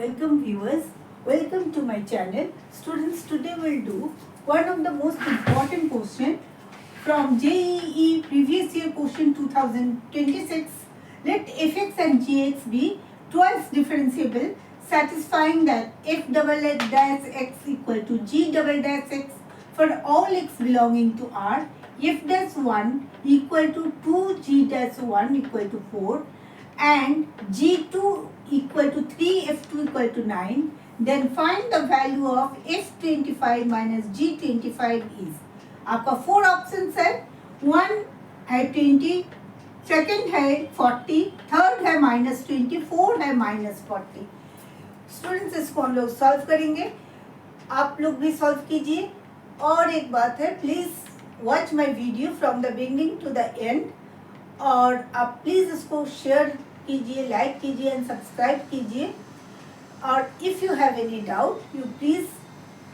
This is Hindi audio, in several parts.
welcome viewers, welcome to my channel. Students, today we'll do one of the most important question from JEE previous year question 2026. Let fx and gx be twice differentiable, satisfying that f double dash x equal to g double dash x for all x belonging to R, f dash 1 equal to 2g dash 1 equal to 4 and g2 equal to 3, f2 equal to 9, then find the value of f25 minus g25 is. आपका 4 ऑप्शंस है, 1 है 20, सेकंड है 40, थर्ड है -20, फोर्थ है -40. स्टूडेंट्स इसको हम लोग सॉल्व करेंगे, आप लोग भी सॉल्व कीजिए. और एक बात है, please watch my video from the beginning to the end और आप प्लीज़ इसको शेयर कीजिए, लाइक कीजिए एंड सब्सक्राइब कीजिए. और if you have any doubt you please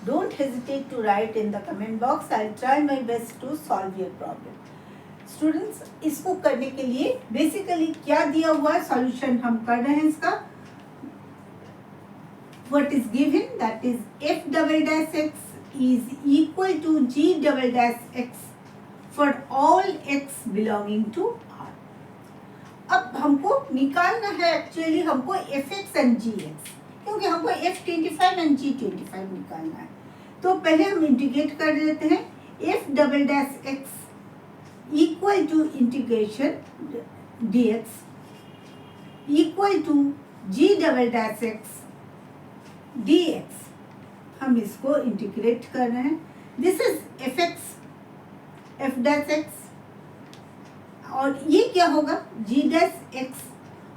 don't hesitate to write in the comment box. I try my best to solve your problem. Students, इसको करने के लिए बेसिकली क्या दिया हुआ है, सॉल्यूशन हम कर रहे हैं इसका. What is given, that is f double dash x is equal to g double dash x for all x belonging to R. अब हमको निकालना है, एक्चुअली हमको fx एंड gx, क्योंकि हमको f25 एंड g25 निकालना है. तो पहले हम इंटीग्रेट कर लेते हैं. f double dash x equal to integration dx equal to g double dash x dx. हम इसको इंटीग्रेट कर रहे हैं. This is f dash x और ये क्या होगा g डैश x.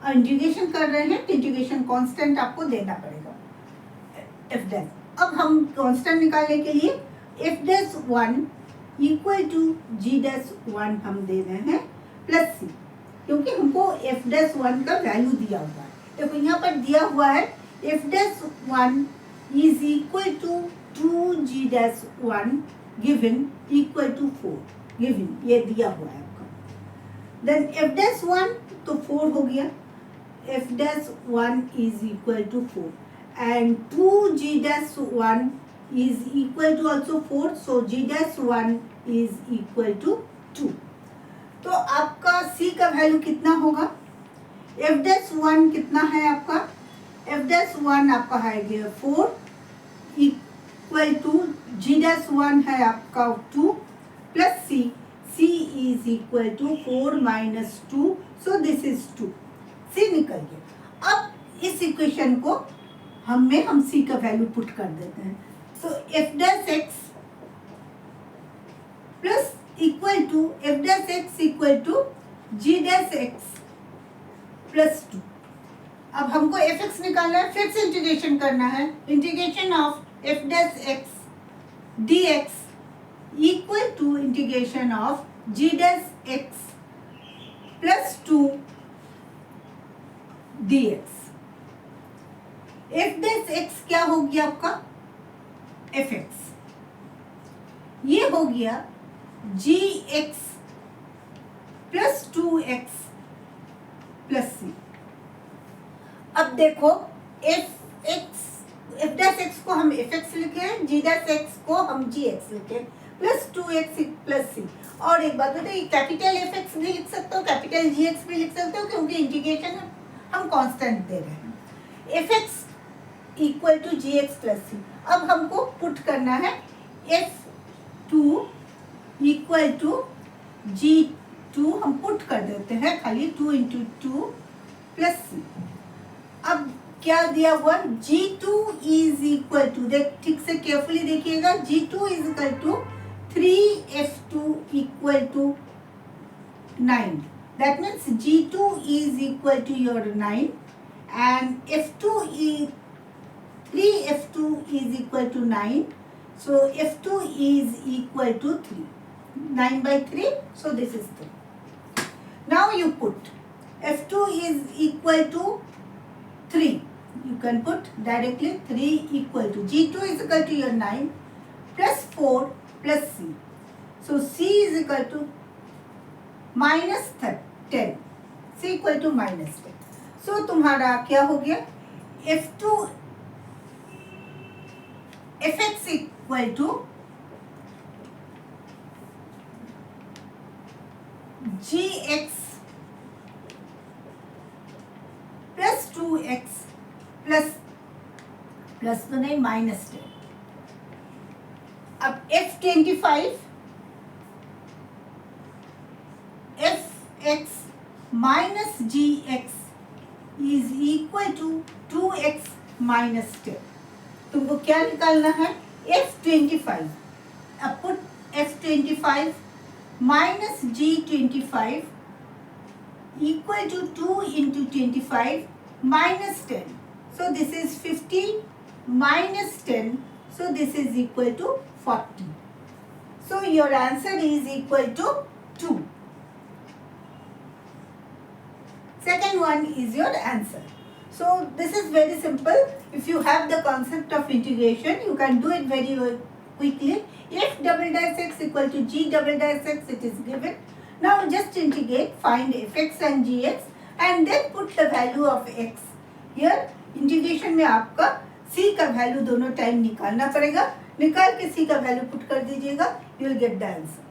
इंटीग्रेशन कर रहे हैं तो इंटीग्रेशन कांस्टेंट आपको देना पड़ेगा f डैश. अब हम कांस्टेंट निकालने के लिए f dash 1 equal to g dash 1 हम दे रहे हैं प्लस c, क्योंकि हमको f डैश 1 का वैल्यू दिया हुआ है. देखो यहाँ पर दिया हुआ है f dash 1 is equal to 2g dash 1 given equal to 4 given, ये दिया हुआ है आपका. देन f डैश 1 तो 4 हो गया, f dash 1 is equal to 4 and 2g dash 1 is equal to also 4, so g dash 1 is equal to 2. तो आपका c का वैल्यू कितना होगा, f dash 1 कितना है आपका, f dash 1 आपका है 4 इक्वल टू g dash 1 है आपका 2 plus c, c is equal to 4 minus 2, so this is 2. c निकल गया. अब इस इक्वेशन को हम c का वैल्यू पुट कर देते हैं. तो f dash x plus equal to f dash x equal to g dash x plus 2. अब हमको fx निकालना है, फिर से इंटीग्रेशन करना है. Integration of f dash x dx equal to integration of g dash x plus 2 dx. f dash x क्या हो गया आपका, fx. ये हो गया gx plus 2x plus c. अब देखो f डैश x को हम fx लिखे, g डैश x को हम gx लिखे, प्लस 2x प्लस c. और एक बात बताइए, कैपिटल fx भी लिख सकते हो, कैपिटल gx भी लिख सकते हो, क्योंकि इंटीग्रेशन हम कांस्टेंट दे रहे हैं. fx equal to g x plus c. अब हमको पुट करना है f2 इक्वल टू g2, हम पुट कर देते हैं खाली 2 इंटू 2 प्लस सी. अब क्या दिया हुआ, g2 इज इक्वल टू, देख ठीक से केयरफुली देखिएगा, g2 is equal to 3f2 equal to 9. That means g2 is equal to your 9 and f2 is 3f2 is equal to 9, so f2 is equal to 3, 9 by 3, so this is 3. Now you put f2 is equal to 3, you can put directly 3 equal to g2 is equal to your 9 plus 4 plus c, so c is equal to minus 10, c equal to minus 10. so तुम्हारा क्या हो गया, f2 fx equal to gx plus 2x plus बनाए minus 10. अब f25 fx minus gx is equal to 2x minus 10. तुमको क्या निकालना है? f25. अब put f25 minus g25 equal to 2 into 25 minus 10. So this is 50 minus 10. So this is equal to 40. So your answer is equal to 2. Second one is your answer. So this is very simple. If you have the concept of integration, you can do it very quickly. F double dash x equal to g double dash x, it is given. Now just integrate, find fx and gx and then put the value of x. Here integration में आपका c का वैल्यू दोनों टाइम निकालना पड़ेगा. निकाल के c का वैल्यू पुट कर दीजिएगा. You will get the answer.